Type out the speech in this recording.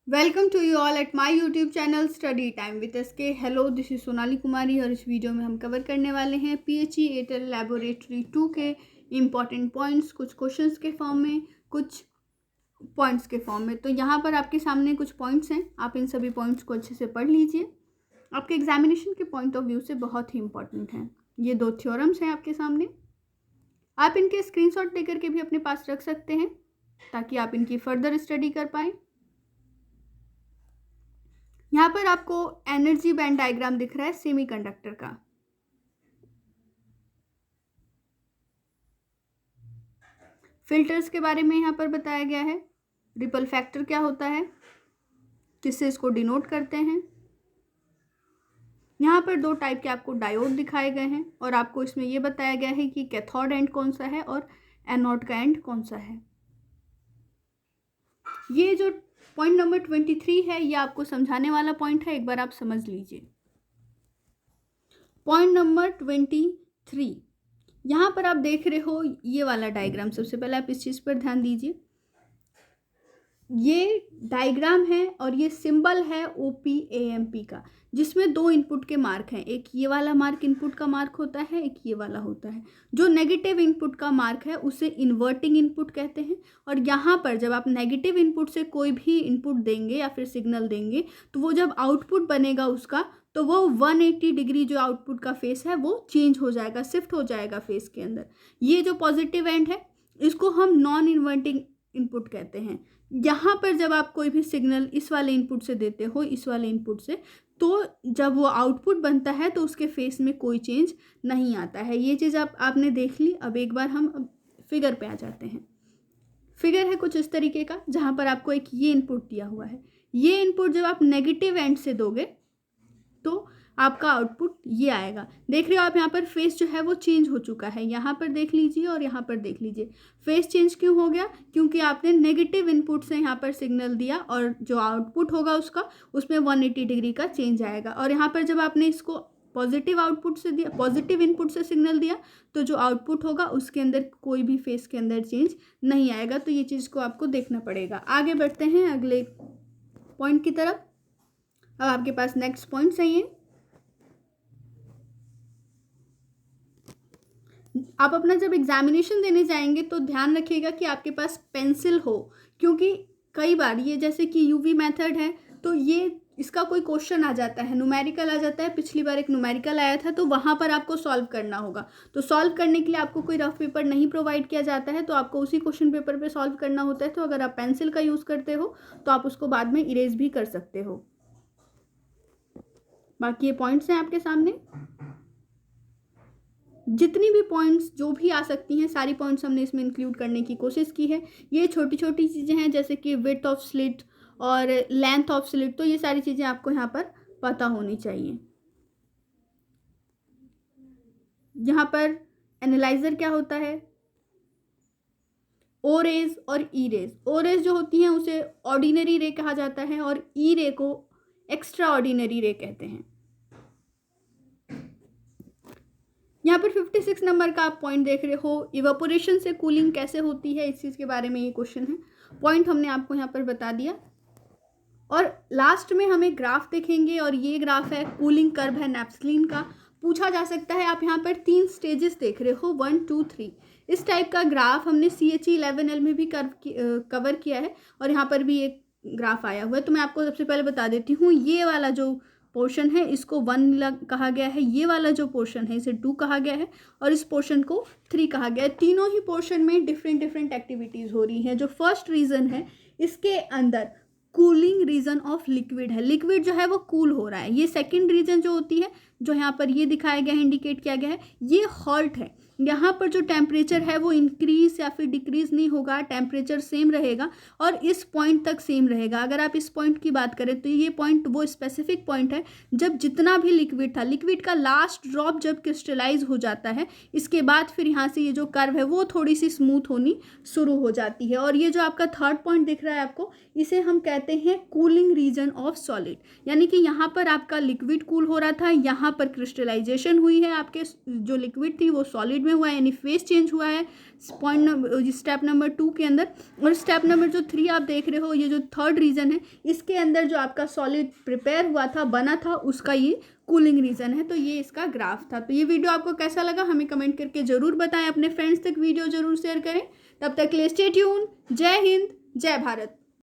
Welcome to you all at my YouTube channel study time with SK. Hello, this is Sonali Kumari और इस video में हम cover करने वाले हैं पीएचई एयरटेल लैबोरेटरी 2 के इम्पॉर्टेंट पॉइंट्स, कुछ क्वेश्चंस के फॉर्म में, कुछ पॉइंट्स के फॉर्म में। तो यहाँ पर आपके सामने कुछ पॉइंट्स हैं, आप इन सभी पॉइंट्स को अच्छे से पढ़ लीजिए। आपके एग्जामिनेशन के पॉइंट ऑफ व्यू से बहुत ही इंपॉर्टेंट हैं। ये 2 थ्योरम्स हैं आपके सामने। आप इनके स्क्रीनशॉट लेकर के भी अपने पास रख सकते हैं ताकि आप इनकी फर्दर स्टडी कर पाएँ। यहाँ पर आपको एनर्जी बैंड डायग्राम दिख रहा है सेमीकंडक्टर का। फिल्टर्स के बारे में यहाँ पर बताया गया है। रिपल फैक्टर क्या होता है, किससे इसको डिनोट करते हैं। यहाँ पर 2 टाइप के आपको डायोड दिखाए गए हैं और आपको इसमें यह बताया गया है कि कैथोड एंड कौन सा है और एनोड का एंड कौन सा है। ये जो पॉइंट नंबर 23 है ये आपको समझाने वाला पॉइंट है, एक बार आप समझ लीजिए। पॉइंट नंबर 23, यहाँ पर आप देख रहे हो ये वाला डायग्राम। सबसे पहले आप इस चीज़ पर ध्यान दीजिए। ये डायग्राम है और ये सिंबल है OPAMP का, जिसमें 2 इनपुट के मार्क हैं। एक ये वाला मार्क इनपुट का मार्क होता है, एक ये वाला होता है। जो नेगेटिव इनपुट का मार्क है उसे इन्वर्टिंग इनपुट कहते हैं। और यहाँ पर जब आप नेगेटिव इनपुट से कोई भी इनपुट देंगे या फिर सिग्नल देंगे तो वो जब आउटपुट बनेगा उसका, तो वो 180 डिग्री जो आउटपुट का फेस है वो चेंज हो जाएगा, शिफ्ट हो जाएगा फेस के अंदर। ये जो पॉजिटिव एंड है इसको हम नॉन इन्वर्टिंग इनपुट कहते हैं। यहाँ पर जब आप कोई भी सिग्नल इस वाले इनपुट से देते हो, इस वाले इनपुट से, तो जब वो आउटपुट बनता है तो उसके फेस में कोई चेंज नहीं आता है। ये चीज़ आपने देख ली। अब एक बार हम फिगर पे आ जाते हैं। फिगर है कुछ इस तरीके का, जहाँ पर आपको एक ये इनपुट दिया हुआ है। ये इनपुट जब आप नेगेटिव एंड से दोगे तो आपका आउटपुट ये आएगा। देख रहे हो आप यहाँ पर फेस जो है वो चेंज हो चुका है। यहाँ पर देख लीजिए और यहाँ पर देख लीजिए। फेस चेंज क्यों हो गया? क्योंकि आपने नेगेटिव इनपुट से यहाँ पर सिग्नल दिया और जो आउटपुट होगा उसका, उसमें 180 डिग्री का चेंज आएगा। और यहाँ पर जब आपने इसको पॉजिटिव आउटपुट से दिया, पॉजिटिव इनपुट से सिग्नल दिया, तो जो आउटपुट होगा उसके अंदर कोई भी फेस के अंदर चेंज नहीं आएगा। तो ये चीज़ को आपको देखना पड़ेगा। आगे बढ़ते हैं अगले पॉइंट की तरफ। अब आपके पास नेक्स्ट पॉइंट सही है। आप अपना जब एग्जामिनेशन देने जाएंगे तो ध्यान रखिएगा कि आपके पास पेंसिल हो, क्योंकि कई बार ये जैसे कि यूवी मेथड है तो ये इसका कोई क्वेश्चन आ जाता है, न्यूमेरिकल आ जाता है। पिछली बार एक न्यूमेरिकल आया था तो वहाँ पर आपको सॉल्व करना होगा। तो सॉल्व करने के लिए आपको कोई रफ पेपर नहीं प्रोवाइड किया जाता है, तो आपको उसी क्वेश्चन पेपर पे सॉल्व करना होता है। तो अगर आप पेंसिल का यूज़ करते हो तो आप उसको बाद में इरेज भी कर सकते हो। बाकी ये पॉइंट्स हैं आपके सामने। जितनी भी पॉइंट्स जो भी आ सकती हैं सारी पॉइंट्स हमने इसमें इंक्लूड करने की कोशिश की है। ये छोटी छोटी चीज़ें हैं जैसे कि विड्थ ऑफ स्लिट और लेंथ ऑफ स्लिट, तो ये सारी चीज़ें आपको यहाँ पर पता होनी चाहिए। यहाँ पर एनालाइजर क्या होता है, ओ रेज और ई रेज। ओ रेज जो होती हैं उसे ऑर्डिनरी रे कहा जाता है और ई रे को एक्स्ट्रा ऑर्डिनरी रे कहते हैं। यहाँ पर 56 नंबर का आप पॉइंट देख रहे हो, इवेपोरेशन से कूलिंग कैसे होती है, इस चीज़ के बारे में ये क्वेश्चन है। पॉइंट हमने आपको यहाँ पर बता दिया। और लास्ट में हम एक ग्राफ देखेंगे और ये ग्राफ है कूलिंग कर्व है नैप्थलीन का। पूछा जा सकता है, आप यहाँ पर 3 स्टेजेस देख रहे हो, 1 2 3। इस टाइप का ग्राफ हमने CHE 11L में भी कवर किया है और यहाँ पर भी एक ग्राफ आया हुआ है। तो मैं आपको सबसे पहले बता देती हूँ, ये वाला जो पोर्शन है इसको 1 कहा गया है, ये वाला जो पोर्शन है इसे 2 कहा गया है और इस पोर्शन को 3 कहा गया है। तीनों ही पोर्शन में डिफरेंट एक्टिविटीज़ हो रही हैं। जो फर्स्ट रीजन है इसके अंदर कूलिंग रीजन ऑफ लिक्विड है, लिक्विड जो है वो कूल हो रहा है। ये सेकेंड रीजन जो होती है, जो यहाँ पर ये दिखाया गया है, इंडिकेट किया गया है, ये हॉट है। यहाँ पर जो टेम्परेचर है वो इंक्रीज या फिर डिक्रीज नहीं होगा, टेम्परेचर सेम रहेगा और इस पॉइंट तक सेम रहेगा। अगर आप इस पॉइंट की बात करें तो ये पॉइंट वो स्पेसिफिक पॉइंट है जब जितना भी लिक्विड था, लिक्विड का लास्ट ड्रॉप जब क्रिस्टलाइज हो जाता है, इसके बाद फिर यहाँ से ये जो कर्व है वो थोड़ी सी स्मूथ होनी शुरू हो जाती है। और ये जो आपका थर्ड पॉइंट दिख रहा है आपको, इसे हम कहते हैं कूलिंग रीजन ऑफ सॉलिड। यानी कि यहाँ पर आपका लिक्विड कूल हो रहा था, यहाँ पर क्रिस्टलाइजेशन हुई है, आपके जो लिक्विड थी वो सॉलिड में में हुआ है, यानी फेज चेंज हुआ है स्टेप नंबर 2 के अंदर। और स्टेप नंबर जो 3 आप देख रहे हो, ये जो थर्ड रीजन है, इसके अंदर जो आपका सॉलिड प्रिपेयर हुआ था, बना था, उसका ये कूलिंग रीजन है। तो ये इसका ग्राफ था। तो ये वीडियो आपको कैसा लगा हमें कमेंट करके जरूर बताएं, अपने फ्रेंड्स तक वीडियो जरूर शेयर करें। तब तक के लिए स्टे ट्यून। जय हिंद, जय भारत।